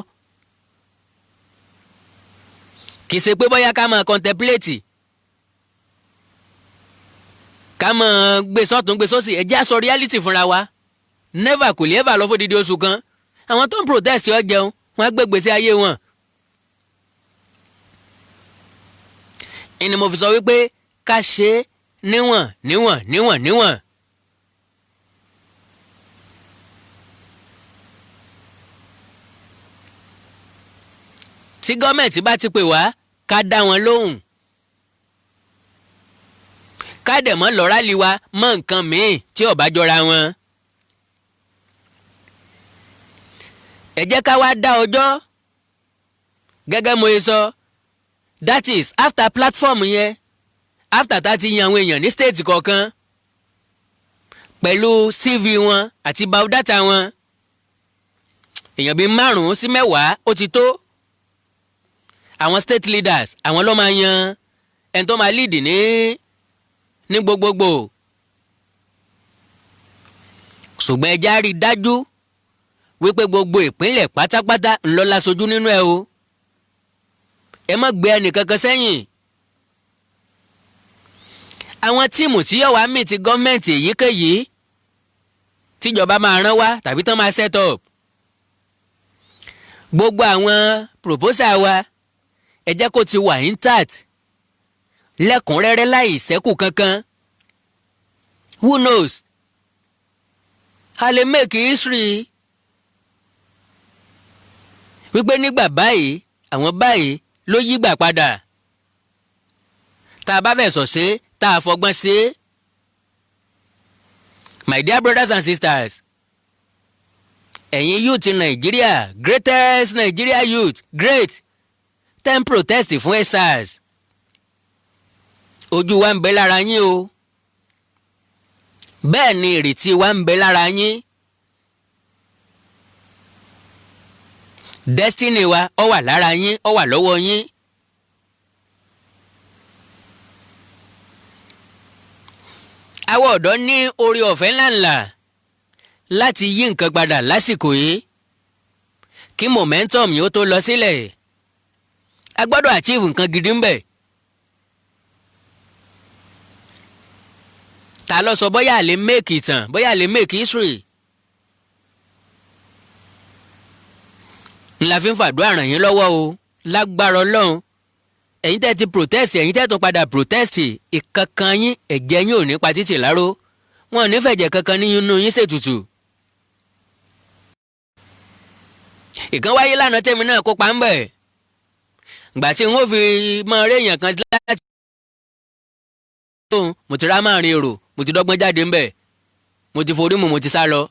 kì í ṣe pé bóyá ká máa contemplate ká máa gbé sọ́tún gbé sósì ẹ jẹ́ á sọ reality fúnra wa never kò lè ever lọ fódìdí oṣù kan àwọn tó ń protest ọ jẹun wọn á gbé gbèsè ayé wọn. ìní mo fi sọ wípé ká ṣe é níwọ̀n. tí gọ́ọ̀mẹ̀ntì bá ti pè wá ká dá wọn lóhùn ká dẹ̀ mọ́ lọ rálì wa mọ́ nǹkan míì tí ó bá jọra wọn. ẹ jẹ́ ká wá dá ọjọ́ gẹ́gẹ́ mo ṣe sọ that is after platform yẹn after tá ti yan àwọn èèyàn ní state kọ̀ọ̀kan pẹ̀lú CV wọn àti biodata wọn èèyàn bíi 5 sí 10 ó ti tó àwọn state leaders àwọn ló máa yan ẹni tó máa lead ní gbogbogbò ṣùgbọ́n ẹ já rí dájú wípé gbogbo ìpínlẹ̀ pátápátá ńlọ láṣojú nínú ẹ o ẹ má gbé ẹnìkankan sẹ́yìn àwọn tíìmù tí yóò wá mí ti gọ́ọ̀mẹ̀ntì èyíkéyìí tíjọba máa rán wá tàbí tán máa set up gbogbo àwọn proposal wa ẹ jẹ́ kó ti wà intact lẹ́kùnrẹ́rẹ́ láì ṣẹ́kù kankan who knows a lè make history wípé nígbà báyìí àwọn báyìí ló yí gbà padà tá a bá fẹ̀sọ̀ ṣe tá a fọgbọ́n ṣe my dear brothers and sisters ẹ̀yin youth in Nigeria greatest Nigeria youth great ten protest fún ESSAS ojú wa ń bẹ lára yín o bẹ́ẹ̀ ni ìrètí wa ń bẹ lára yín destiny wa ó wà lára yín ó wà lọ́wọ́ yín àwọn ọ̀dọ́ ní oore ọ̀fẹ́ ńláńlá láti yí nǹkan padà lásìkò yìí kí momentum yóò tó lọ sílẹ̀ a gbọ́dọ̀ achieve nǹkan gidi ń bẹ. ta ló sọ bóyá a lè make ìtàn bóyá a lè make history. ńlá fi ń fàdúrà ràn yín lọ́wọ́ o lágbára Ọlọ́run ẹ̀yin tẹ́ ti protest ẹ̀yin tẹ́ tó padà protest ìkankan yín ẹ̀jẹ̀ yín ò ní pa títì láró wọn ò ní fẹ̀jẹ̀ kankan nínú yín ṣètùtù. ìkan wáyé lánàá tèmi náà kópa ń bẹ̀ gbà tí n ó fi mọ eré èèyàn kan láti mo ti rá máa rin èrò mo ti dọ́gbọ́n jáde ńbẹ̀ mo ti forí mu mo ti sá lọ.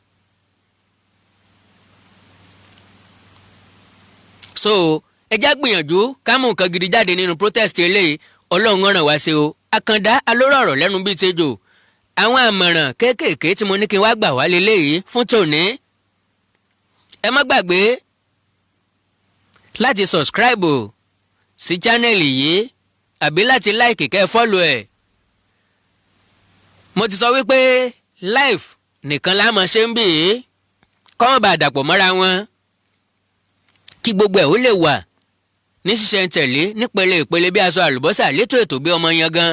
so ẹ já gbìyànjú ká mú nǹkan gidi jáde nínú protest eléyìí Ọlọ́run ràn wá sí o. Àkàndá alóró ọ̀rọ̀ lẹ́nu bíi tejò àwọn àmọ̀ràn kéékèèké tí mo ní kí n wá gbà wá leléyìí fún tòní. ẹ má gbàgbé láti subscribe sí channel yìí àbí láti like kẹ́ follow ẹ̀. mo ti sọ wípé live nìkan la máa ṣe ń bì í kọ́mọ̀ bá dàpọ̀ mọ́ra wọn kí gbogbo ẹ̀ ó lè wà ní ṣísẹ̀ntẹ̀lé nípele ìpele bí aṣọ àlùbọ́sà létò ètò bí ọmọ yẹn gan.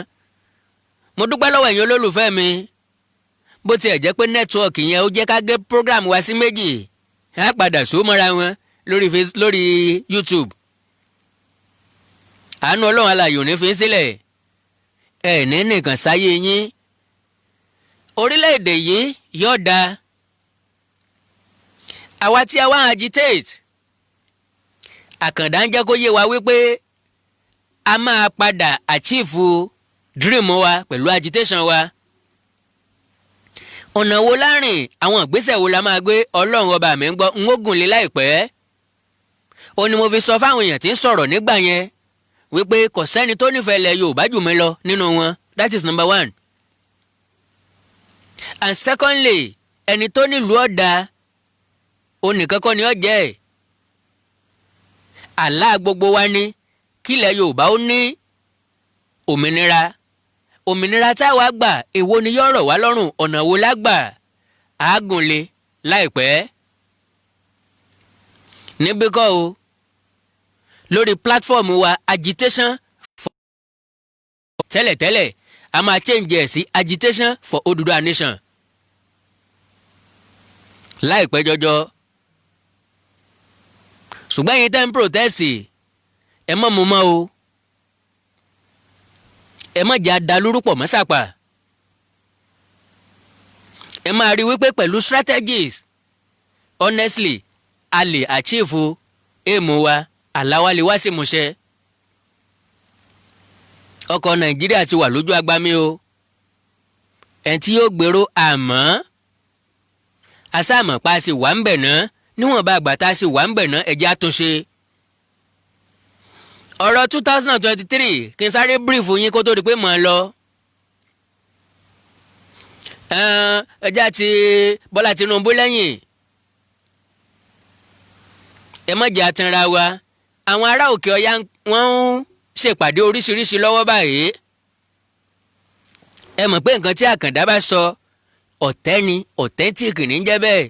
mo dúpẹ́ lọ́wọ́ ẹ̀yin olólùfẹ́ mi bó tiẹ̀ jẹ́ pé nẹ́tíwọ̀kì yẹn ó jẹ́ ká gé program wa sí méjì á padà só mọ́ra wọn lórí YouTube. àánú ọlọ́run alààyè ò ní fi sílẹ̀ ẹ̀ ní nìkan sáyé yín orílẹ̀-èdè yìí yóò dáa. àwa tí a wá agitate àkàndá ń jẹ́ kó yé wa wípé a máa padà achieve dream wa pẹ̀lú agitation wa. ọ̀nà wo láàrin àwọn ìgbésẹ̀ wo la máa gbé ọlọ́run ọba mi ń gbọ́ ń ó gùn lé láìpẹ́. ó ní mo fi sọ fáwọn èèyàn tí ń sọ̀rọ̀ nígbà yẹn wípé kò sẹ́ni tó nífẹ̀ẹ́ ilẹ̀ Yorùbá jù mí lọ nínú wọn. That is number one. And secondly, ẹni tó nílùú ọ̀dà onìkan kọ́ ni ó jẹ́ ẹ̀. àlá gbogbo wa ní kílẹ̀ Yorùbá ó ní òmìnira. òmìnira táwa gbà èwo ni yóò rọ̀ wá lọ́rùn ọ̀nà wo la gbà àágùnlé láìpẹ́. níbí kọ́ o lórí platform wa agitation for tẹ́lẹ̀tẹ́lẹ̀ a máa change ẹ̀ sí agitation for Odùduwà nation láìpẹ́ jọjọ. ṣùgbọ́n ẹ̀yin tẹ́ ń protest ẹ mọ̀ mú mọ́ o ẹ má jẹ́ adalúrú pọ̀ mọ́sàpà. ẹ máa rí wípé pẹ̀lú strategies honestly a lè achieve èèmù wa àláwálé wá sí ìmúṣẹ. ọkọ̀ Nàìjíríà ti wà lójú agbami o ẹni tí yóò gbèrò àmọ́ asáàmọ̀ pa sí wà ń bẹ̀ náà níwọ̀nba àgbà tá a sì wà ń bẹ̀ náà ẹ̀jẹ̀ àtúnṣe. ọ̀rọ̀ 2023 kí n sáré brief yín kó tó di pé mọ̀ ọ́ lọ. ẹjẹ́ àti Bọ́lá Tinubu lẹ́yìn ẹ má jẹ́ àtẹnra wa àwọn ará òkè ọya wọ́n ń ṣèpàdé oríṣiríṣi lọ́wọ́ báyìí. ẹ mọ̀ pé nǹkan tí Àkàndá bá sọ ọ̀tẹ́ ni authentic ní jẹ́ bẹ́ẹ̀.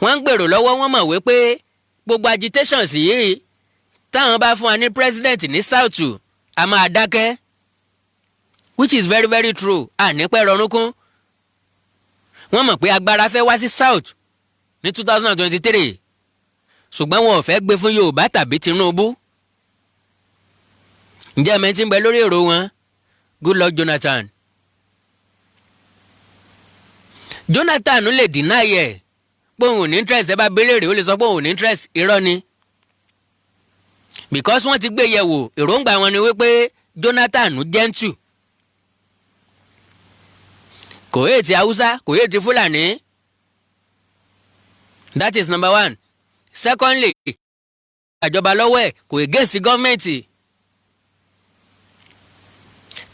wọ́n ń gbèrò lọ́wọ́ wọ́n mọ̀ wípé gbogbo agitations yìí táwọn bá fún wa ní president ní south a máa dákẹ́ which is very very true ànípẹ́ rọrùnkún. wọ́n mọ̀ pé agbára fẹ́ wá sí south ní 2023 ṣùgbọ́n wọn ò fẹ́ gbé fún Yorùbá tàbí Tinubu. ǹjẹ́ ẹ̀mẹ́ tí ń bẹ lórí èrò wọn Goodluck Jonathan lè deny ẹ̀ pé òun ò ní interest ẹ bá béèrè ó lè sọ pé òun ò ní interest irọ́ ni because wọ́n ti gbé yẹ̀wò èròǹgbà wọn ni wípé Jonathan gentle kò yé ti Haúsá kò yé ti Fúlàní. that is number one. secondly àjọba lọ́wọ́ ẹ̀ kò against gọ́ọ̀mẹ̀ntì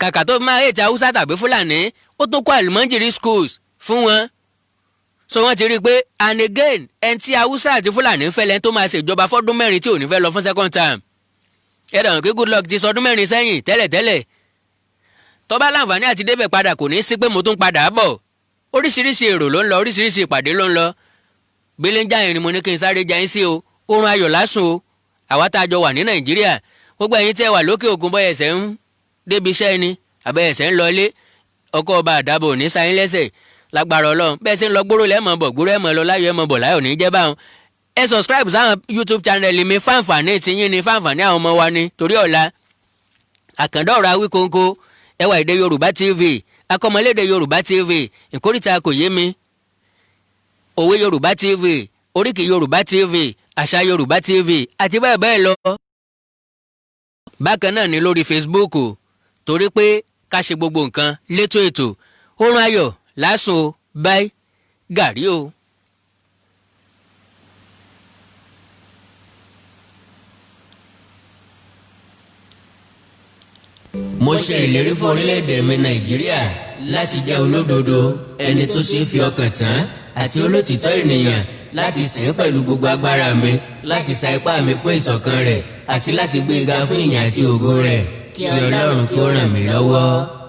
kàkà tó máa yé ti Haúsá tàbí Fúlàní ó tún kọ́ àlùmọ́jìrì schools fún wọn. so wọ́n ti rí i pé and again ẹni tí Haúsá àti Fúlàní ń fẹ́ lẹ́ni tó máa ṣèjọba fọ́dún mẹ́rin tí ò ní fẹ́ lọ fún second term. ẹ dànù pé Goodluck ti sọdún mẹ́rin sẹ́yìn tẹ́lẹ̀tẹ́lẹ̀ tó bá láǹfààní àti débẹ̀ padà kò ní sí pé mo tún padà bọ̀. oríṣiríṣi èrò ló ń lọ oríṣiríṣi ìpàdé ló ń lọ. gbéléńjà ìrìn mo ní kí n sáré jayín sí o oorun ayọ̀ lásùn o àwa tá a jọ wà ní Nàìjíríà gbogbo ẹ̀yin tẹ́ wà lókè òkun bọ́ ẹ̀sẹ̀ ń débi iṣẹ́ ni àbẹ́ ẹ̀sẹ̀ ń lọ ilé ọkọ̀ ọba àdàbò ní sáyín lẹ́sẹ̀ lágbára Ọlọ́run bẹ́ẹ̀ sì ń lọ gbóró lẹ́mọ̀ bọ̀ gbóró ẹ̀mọ̀ lọ láyọ̀ ẹ̀mọ̀ bọ̀ láyọ̀ ní jẹ́ báwọn. ẹ subscribe sáwọn YouTube channel mi fáǹfààní tiyín ni fáǹfààní àwọn ọmọ wa ni torí ọ̀la. Àkàndá ọ̀rọ̀ Awíkonko ẹwà èdè Yorùbá TV akọ́mọlédè Yorùbá TV ìkórìtà kò yé mi òwe Yorùbá TV oríkì Yorùbá TV àṣà Yorùbá TV àti bẹ́ẹ̀ bẹ́ẹ̀ lọ. bákan náà ni lórí Facebook torí pé ká ṣe gbogbo nǹkan létò ètò oorun ayọ̀ lásùn o báyìí gàrí o. mo ṣe ìlérí fún orílẹ̀-èdè mi Nàìjíríà láti jẹ́ olódodo ẹni tó ṣe é fi ọkàn tán àti olótìtọ́ ènìyàn láti sìn ín pẹ̀lú gbogbo agbára mi, láti sa ipá mi fún ìṣọ̀kan rẹ̀ àti láti gbé e ga fún ìyìn àti ògo rẹ̀. Kí Ọlọ́run kí ó ràn mí lọ́wọ́.